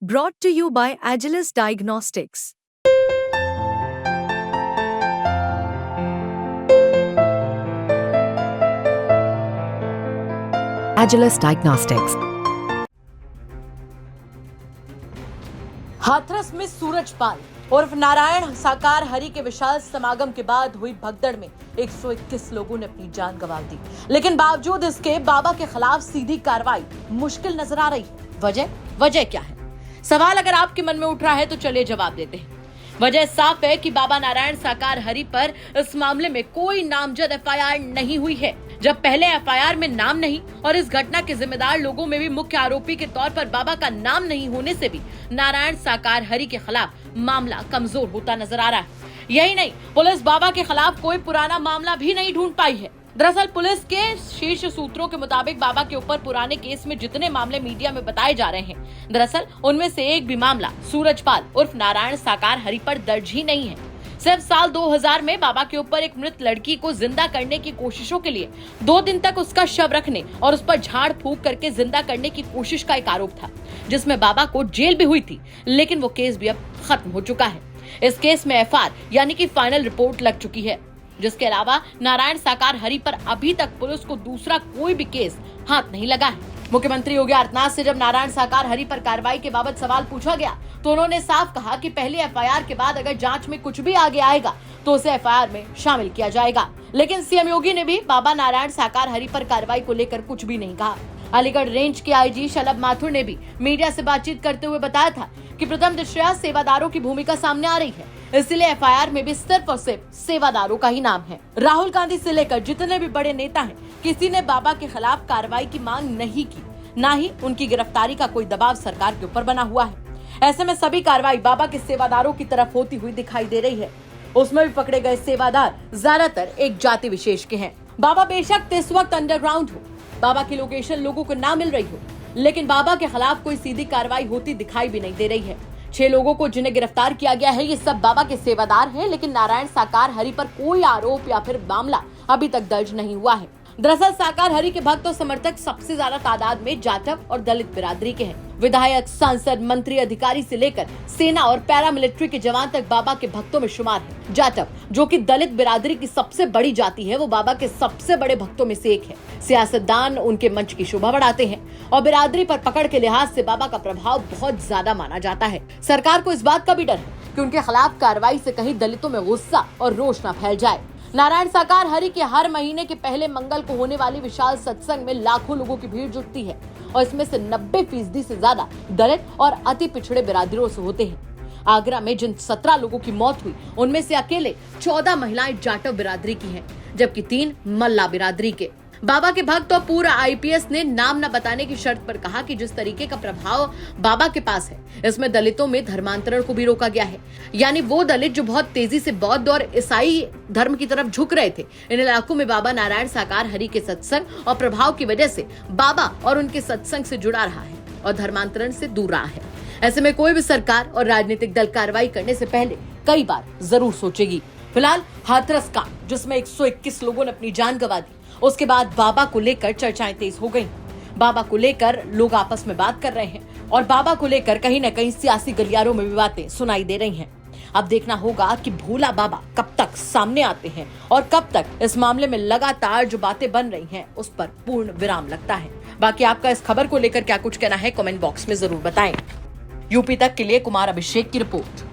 Brought to you by Agilus Diagnostics. Agilus Diagnostics. Hathras में सूरजपाल उर्फ नारायण साकार हरि के विशाल समागम के बाद हुई भगदड़ में 121 लोगों ने अपनी जान गंवा दी। लेकिन बावजूद इसके बाबा के खिलाफ सीधी कार्रवाई मुश्किल नजर आ रही है। वजह क्या है? सवाल अगर आपके मन में उठ रहा है तो चलिए जवाब देते हैं। वजह साफ है कि बाबा नारायण साकार हरि पर इस मामले में कोई नामजद एफआईआर नहीं हुई है। जब पहले एफआईआर में नाम नहीं और इस घटना के जिम्मेदार लोगों में भी मुख्य आरोपी के तौर पर बाबा का नाम नहीं होने से भी नारायण साकार हरि के खिलाफ मामला कमजोर होता नजर आ रहा है। यही नहीं, पुलिस बाबा के खिलाफ कोई पुराना मामला भी नहीं ढूंढ पाई है। दरअसल पुलिस के शीर्ष सूत्रों के मुताबिक बाबा के ऊपर पुराने केस में जितने मामले मीडिया में बताए जा रहे हैं, दरअसल उनमें से एक भी मामला सूरजपाल उर्फ नारायण साकार हरि पर दर्ज ही नहीं है। सिर्फ साल 2000 में बाबा के ऊपर एक मृत लड़की को जिंदा करने की कोशिशों के लिए 2 दिन तक उसका शव रखने और उस पर झाड़ फूंक करके जिंदा करने की कोशिश का एक आरोप था, जिसमें बाबा को जेल भी हुई थी। लेकिन वो केस भी अब खत्म हो चुका है। इस केस में एफआर यानी कि फाइनल रिपोर्ट लग चुकी है, जिसके अलावा नारायण साकार हरि पर अभी तक पुलिस को दूसरा कोई भी केस हाथ नहीं लगा है। मुख्यमंत्री योगी आदित्यनाथ से जब नारायण साकार हरि पर कार्रवाई के बाबत सवाल पूछा गया तो उन्होंने साफ कहा कि पहली एफआईआर के बाद अगर जांच में कुछ भी आगे आएगा तो उसे एफआईआर में शामिल किया जाएगा। लेकिन सीएम योगी ने भी बाबा नारायण साकार हरि पर कार्रवाई को लेकर कुछ भी नहीं कहा। अलीगढ़ रेंज के आईजी शलभ माथुर ने भी मीडिया से बातचीत करते हुए बताया था कि प्रथम दृष्टया सेवादारों की भूमिका सामने आ रही है, इसलिए एफआईआर में भी सिर्फ और सिर्फ सेवादारों का ही नाम है। राहुल गांधी से लेकर जितने भी बड़े नेता हैं, किसी ने बाबा के खिलाफ कार्रवाई की मांग नहीं की, ना ही उनकी गिरफ्तारी का कोई दबाव सरकार के ऊपर बना हुआ है। ऐसे में सभी कार्रवाई बाबा के सेवादारों की तरफ होती हुई दिखाई दे रही है। उसमें भी पकड़े गए सेवादार ज्यादातर एक जाति विशेष के हैं। बाबा बेशक इस वक्त अंडरग्राउंड हो, बाबा की लोकेशन लोगों को ना मिल रही हो, लेकिन बाबा के खिलाफ कोई सीधी कार्रवाई होती दिखाई भी नहीं दे रही है। 6 लोगों को जिन्हें गिरफ्तार किया गया है, ये सब बाबा के सेवादार हैं, लेकिन नारायण साकार हरि पर कोई आरोप या फिर मामला अभी तक दर्ज नहीं हुआ है। दरअसल साकार हरि के भक्त और समर्थक सबसे ज्यादा तादाद में जाटव और दलित बिरादरी के हैं। विधायक, सांसद, मंत्री, अधिकारी से लेकर सेना और पैरामिलिट्री के जवान तक बाबा के भक्तों में शुमार है। जाटव, जो कि दलित बिरादरी की सबसे बड़ी जाति है, वो बाबा के सबसे बड़े भक्तों में से एक है। सियासतदान उनके मंच की शोभा बढ़ाते हैं और बिरादरी पर पकड़ के लिहाज से बाबा का प्रभाव बहुत ज्यादा माना जाता है। सरकार को इस बात का भी डर है कि उनके खिलाफ कार्रवाई से कहीं दलितों में गुस्सा और रोष न फैल जाए। नारायण साकार हरि के हर महीने के पहले मंगल को होने वाली विशाल सत्संग में लाखों लोगों की भीड़ जुटती है और इसमें से 90% से ज्यादा दलित और अति पिछड़े बिरादरियों से होते हैं। आगरा में जिन 17 लोगों की मौत हुई, उनमें से अकेले 14 महिलाएं जाटव बिरादरी की हैं, जबकि 3 मल्ला बिरादरी के। बाबा के भक्त और पूरा आईपीएस ने नाम न बताने की शर्त पर कहा कि जिस तरीके का प्रभाव बाबा के पास है, इसमें दलितों में धर्मांतरण को भी रोका गया है। यानी वो दलित जो बहुत तेजी से बौद्ध और ईसाई धर्म की तरफ झुक रहे थे, इन इलाकों में बाबा नारायण साकार हरि के सत्संग और प्रभाव की वजह से बाबा और उनके सत्संग से जुड़ा रहा है और धर्मांतरण से दूर रहा है। ऐसे में कोई भी सरकार और राजनीतिक दल कार्रवाई करने से पहले कई बार जरूर सोचेगी। फिलहाल हाथरस कांड, जिसमें 121 लोगों ने अपनी जान गंवा दी, उसके बाद बाबा को लेकर चर्चाएं तेज हो गई। बाबा को लेकर लोग आपस में बात कर रहे हैं और बाबा को लेकर कहीं न कहीं सियासी गलियारों में भी बातें सुनाई दे रही हैं। अब देखना होगा कि भोला बाबा कब तक सामने आते हैं और कब तक इस मामले में लगातार जो बातें बन रही हैं उस पर पूर्ण विराम लगता है। बाकी आपका इस खबर को लेकर क्या कुछ कहना है, कमेंट बॉक्स में जरूर बताएं। यूपी तक के लिए कुमार अभिषेक की रिपोर्ट।